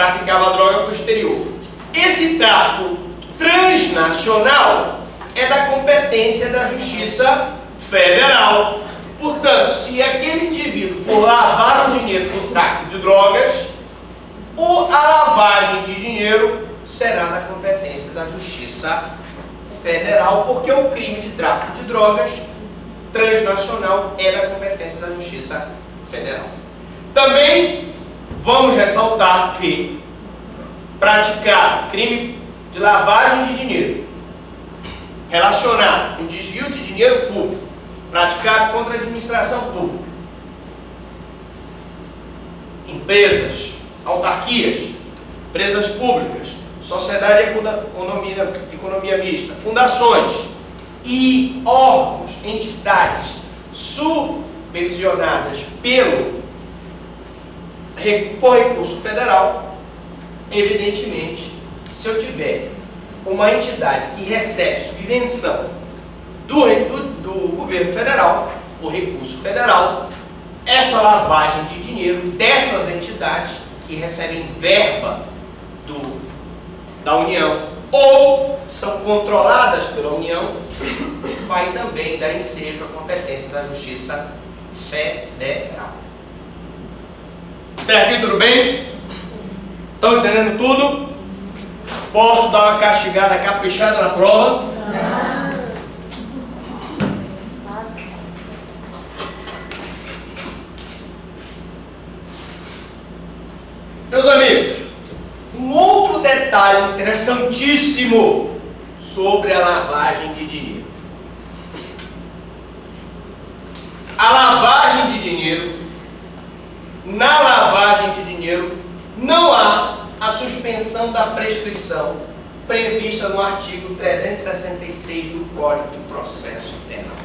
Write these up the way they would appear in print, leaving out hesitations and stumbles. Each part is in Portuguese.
traficava droga para o exterior. Esse tráfico transnacional é da competência da Justiça Federal. Portanto, se aquele indivíduo for lavar o dinheiro por tráfico de drogas, a lavagem de dinheiro será da competência da Justiça Federal, porque o crime de tráfico de drogas transnacional é da competência da Justiça Federal. Também vamos ressaltar que praticar crime de lavagem de dinheiro relacionado com desvio de dinheiro público praticado contra a administração pública, empresas, autarquias, empresas públicas, sociedade de economia mista, fundações e órgãos, entidades supervisionadas por recurso federal, evidentemente, se eu tiver uma entidade que recebe subvenção do governo federal, por recurso federal, essa lavagem de dinheiro dessas entidades que recebem verba da União ou são controladas pela União, vai também dar ensejo à competência da Justiça Federal. Até aqui tudo bem? Estão entendendo tudo? Posso dar uma castigada caprichada na prova? Meus amigos, um outro detalhe interessantíssimo sobre a lavagem de dinheiro. A lavagem de dinheiro, na lavagem de dinheiro, não há a suspensão da prescrição prevista no artigo 366 do Código de Processo Penal.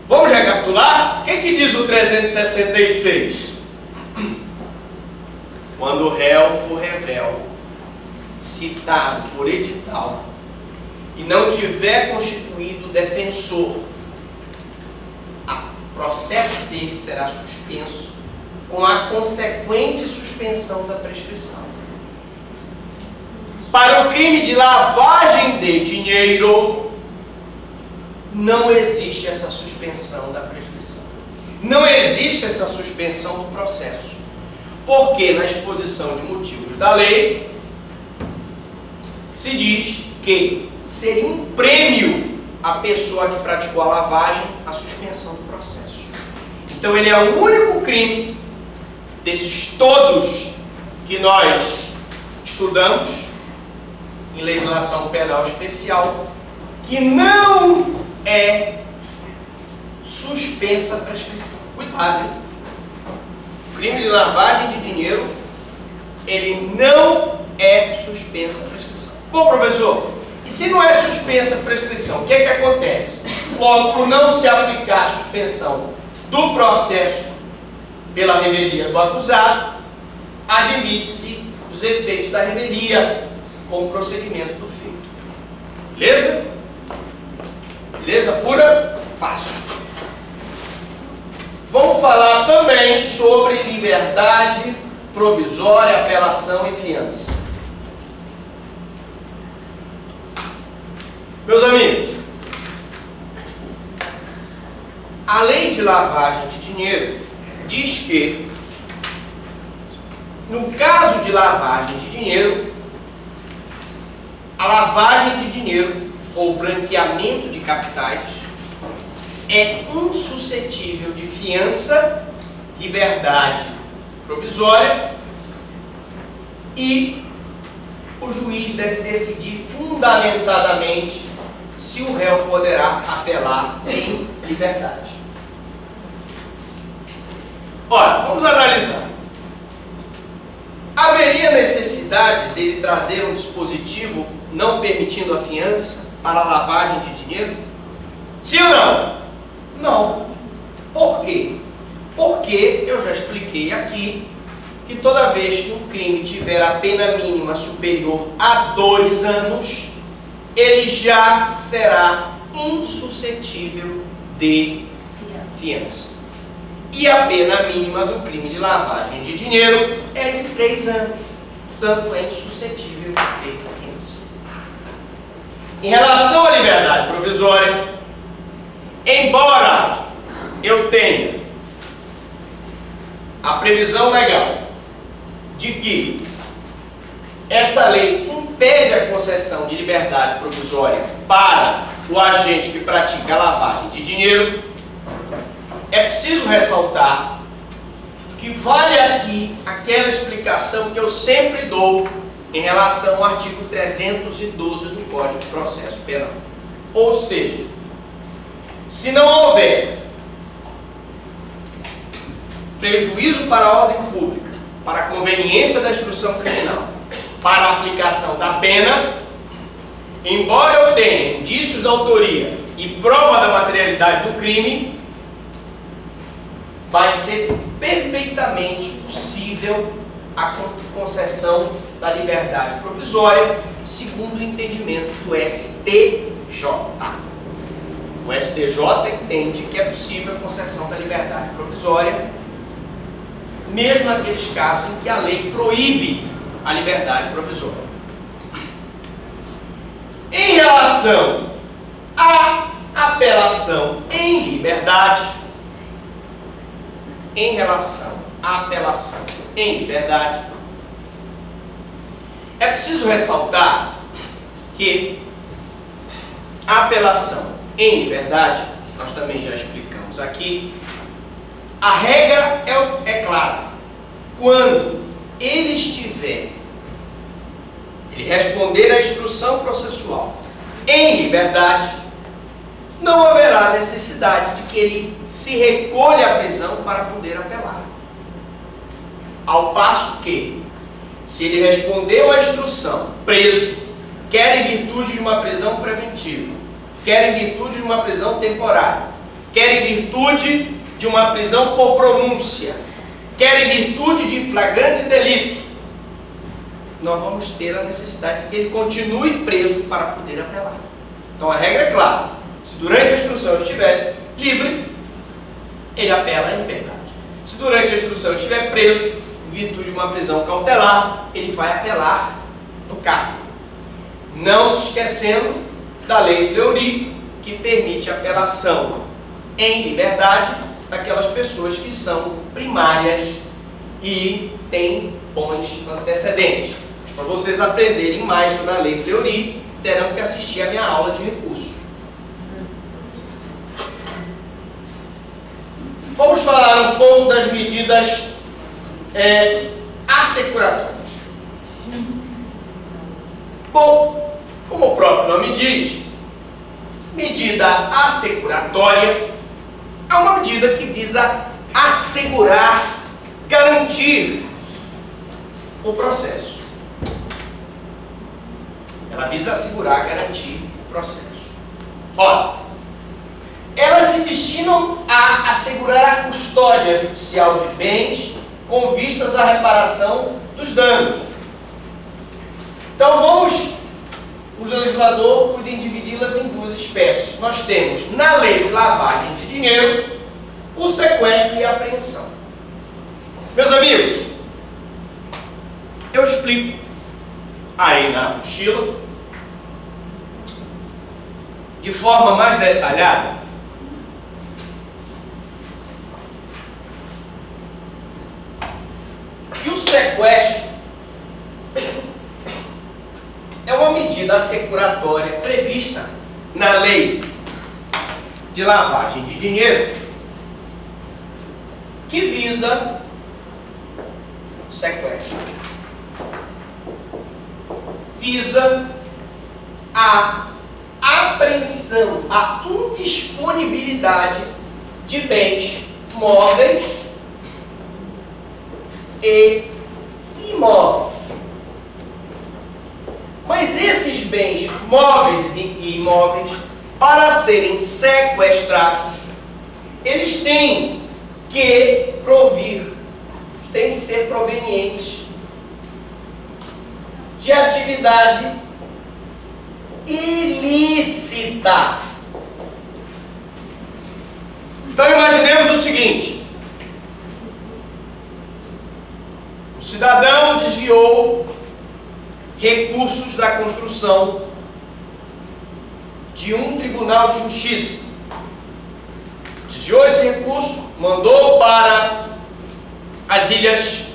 Vamos recapitular? O que diz o 366? Quando o réu for revel, citado por edital, e não tiver constituído defensor, o processo dele será suspenso com a consequente suspensão da prescrição. Para o crime de lavagem de dinheiro, não existe essa suspensão da prescrição. Não existe essa suspensão do processo. Porque na exposição de motivos da lei, se diz que seria um prêmio à pessoa que praticou a lavagem a suspensão do processo. Então ele é o único crime desses todos que nós estudamos em legislação penal especial que não é suspensa a prescrição. Cuidado, hein? O crime de lavagem de dinheiro, ele não é suspensa a prescrição. Bom, professor, e se não é suspensa a prescrição, o que é que acontece? Logo, por não se aplicar a suspensão do processo pela revelia do acusado, admite-se os efeitos da revelia com o prosseguimento do feito. Beleza? Beleza pura? Fácil. Vamos falar também sobre liberdade provisória, apelação e fiança. Meus amigos, a lei de lavagem de dinheiro diz que, no caso de lavagem de dinheiro, a lavagem de dinheiro ou branqueamento de capitais é insuscetível de fiança, liberdade provisória, e o juiz deve decidir fundamentadamente se o réu poderá apelar em liberdade. Ora, vamos analisar. Haveria necessidade dele trazer um dispositivo não permitindo a fiança para a lavagem de dinheiro? Sim ou não? Não. Por quê? Porque eu já expliquei aqui que toda vez que um crime tiver a pena mínima superior a 2 anos, ele já será insuscetível de fiança. E a pena mínima do crime de lavagem de dinheiro é de 3 anos. Portanto, é insuscetível de ter crença. Em relação à liberdade provisória, embora eu tenha a previsão legal de que essa lei impede a concessão de liberdade provisória para o agente que pratica a lavagem de dinheiro, é preciso ressaltar que vale aqui aquela explicação que eu sempre dou em relação ao artigo 312 do Código de Processo Penal. Ou seja, se não houver prejuízo para a ordem pública, para a conveniência da instrução criminal, para a aplicação da pena, embora eu tenha indícios da autoria e prova da materialidade do crime, vai ser perfeitamente possível a concessão da liberdade provisória, segundo o entendimento do STJ. O STJ entende que é possível a concessão da liberdade provisória, mesmo naqueles casos em que a lei proíbe a liberdade provisória. Em relação à apelação em liberdade, é preciso ressaltar que a apelação em liberdade, nós também já explicamos aqui, a regra é clara. Quando ele responder à instrução processual em liberdade, não haverá necessidade de que ele se recolha à prisão para poder apelar. Ao passo que, se ele respondeu à instrução preso, quer em virtude de uma prisão preventiva, quer em virtude de uma prisão temporária, quer em virtude de uma prisão por pronúncia, quer em virtude de flagrante delito, nós vamos ter a necessidade de que ele continue preso para poder apelar. Então a regra é clara: se durante a instrução estiver livre, ele apela em liberdade. Se durante a instrução estiver preso, em virtude de uma prisão cautelar, ele vai apelar no cárcere. Não se esquecendo da Lei Fleury, que permite a apelação em liberdade daquelas pessoas que são primárias e têm bons antecedentes. Para vocês aprenderem mais sobre a Lei Fleury, terão que assistir a minha aula de recurso. Vamos falar um pouco das medidas assecuratórias. Bom, como o próprio nome diz, medida assecuratória é uma medida que visa assegurar, garantir o processo. Ela visa assegurar, garantir o processo. Ora, elas se destinam a assegurar a custódia judicial de bens com vistas à reparação dos danos. Então o legislador pode dividi-las em duas espécies. Nós temos na lei de lavagem de dinheiro o sequestro e a apreensão. Meus amigos, eu explico aí na apostila de forma mais detalhada que o sequestro é uma medida assecuratória prevista na lei de lavagem de dinheiro que visa sequestro. Visa a apreensão, a indisponibilidade de bens móveis e imóveis. Mas esses bens móveis e imóveis, para serem sequestrados, eles têm que têm que ser provenientes de atividade ilícita. Então imaginemos o seguinte: cidadão desviou recursos da construção de um tribunal de justiça. Desviou esse recurso, mandou para as Ilhas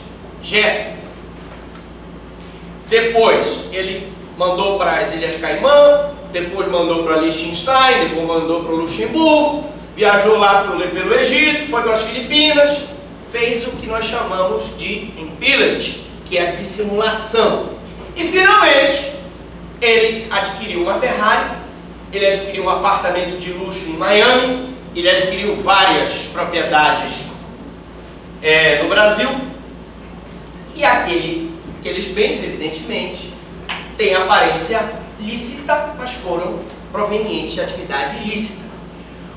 Géssica. Depois ele mandou para as Ilhas Caimã, depois mandou para Liechtenstein, depois mandou para o Luxemburgo, viajou lá pelo Egito, foi para as Filipinas, fez o que nós chamamos de empilage, que é a dissimulação. E finalmente, ele adquiriu uma Ferrari, ele adquiriu um apartamento de luxo em Miami, ele adquiriu várias propriedades no Brasil, e aqueles bens, evidentemente, têm aparência lícita, mas foram provenientes de atividade ilícita.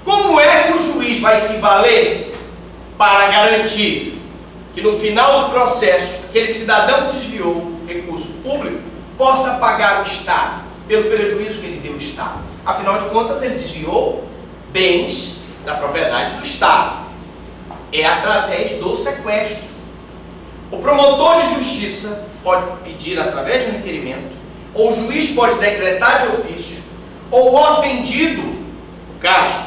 Como é que o juiz vai se valer para garantir que no final do processo aquele cidadão que desviou recurso público possa pagar o Estado pelo prejuízo que ele deu ao Estado? Afinal de contas, ele desviou bens da propriedade do Estado. É através do sequestro. O promotor de justiça pode pedir através de um requerimento, ou o juiz pode decretar de ofício, ou o ofendido, no caso,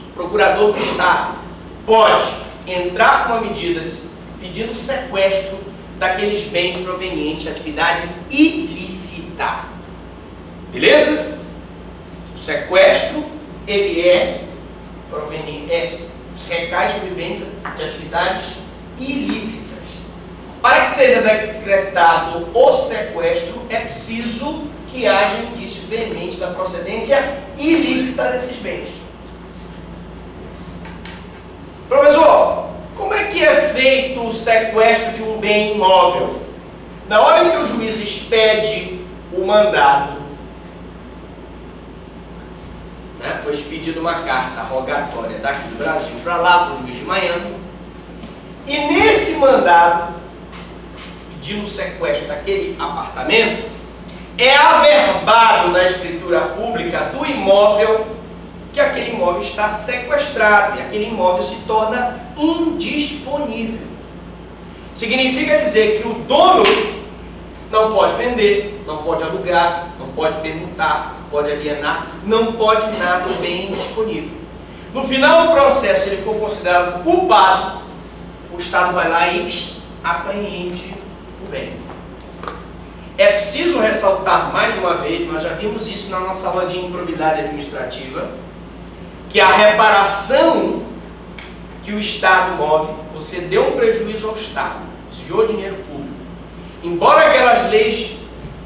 o procurador do Estado, pode entrar com uma medida pedindo sequestro daqueles bens provenientes de atividade ilícita. Beleza? O sequestro, ele recai sobre bens de atividades ilícitas. Para que seja decretado o sequestro, é preciso que haja indício veemente da procedência ilícita desses bens. Professor, como é que é feito o sequestro de um bem imóvel? Na hora em que o juiz expede o mandado, foi expedida uma carta rogatória daqui do Brasil para lá, para o juiz de Miami, e nesse mandado, pedindo o sequestro daquele apartamento, é averbado na escritura pública do imóvel que aquele imóvel está sequestrado e aquele imóvel se torna indisponível. Significa dizer que o dono não pode vender, não pode alugar, não pode permutar, não pode alienar, não pode nada, o bem indisponível. No final do processo, se ele for considerado culpado, o Estado vai lá e apreende o bem. É preciso ressaltar mais uma vez, nós já vimos isso na nossa aula de improbidade administrativa, que a reparação que o Estado move, você deu um prejuízo ao Estado, desviou dinheiro público. Embora aquelas leis,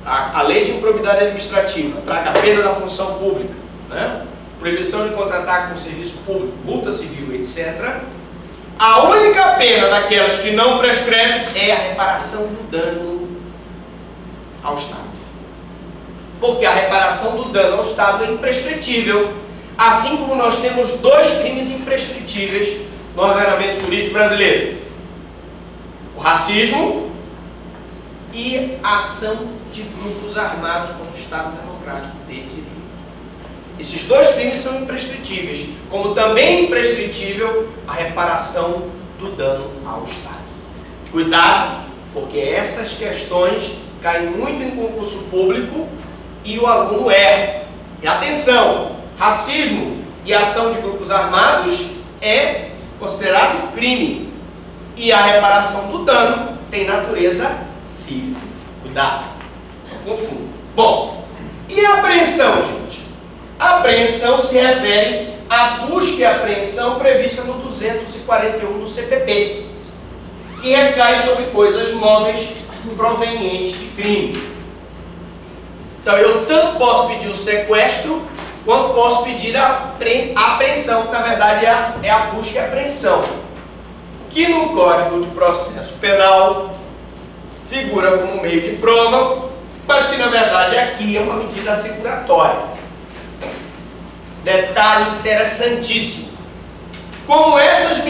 a lei de improbidade administrativa traga a perda da função pública, proibição de contratar com serviço público, multa civil, etc., a única pena daquelas que não prescreve é a reparação do dano ao Estado. Porque a reparação do dano ao Estado é imprescritível, assim como nós temos dois crimes imprescritíveis no ordenamento jurídico brasileiro: o racismo e a ação de grupos armados contra o Estado Democrático de Direito. Esses dois crimes são imprescritíveis, como também é imprescritível a reparação do dano ao Estado. Cuidado, porque essas questões caem muito em concurso público e o aluno erra. E atenção, racismo e ação de grupos armados é considerado crime. E a reparação do dano tem natureza civil. Cuidado, não confunda. Bom, e a apreensão, gente? A apreensão se refere à busca e apreensão prevista no 241 do CPP, que recai sobre coisas móveis provenientes de crime. Então eu tanto posso pedir o sequestro, quanto posso pedir a apreensão, que na verdade é a busca e apreensão, que no Código de Processo Penal figura como meio de prova, mas que na verdade aqui é uma medida asseguratória. Detalhe interessantíssimo: como essas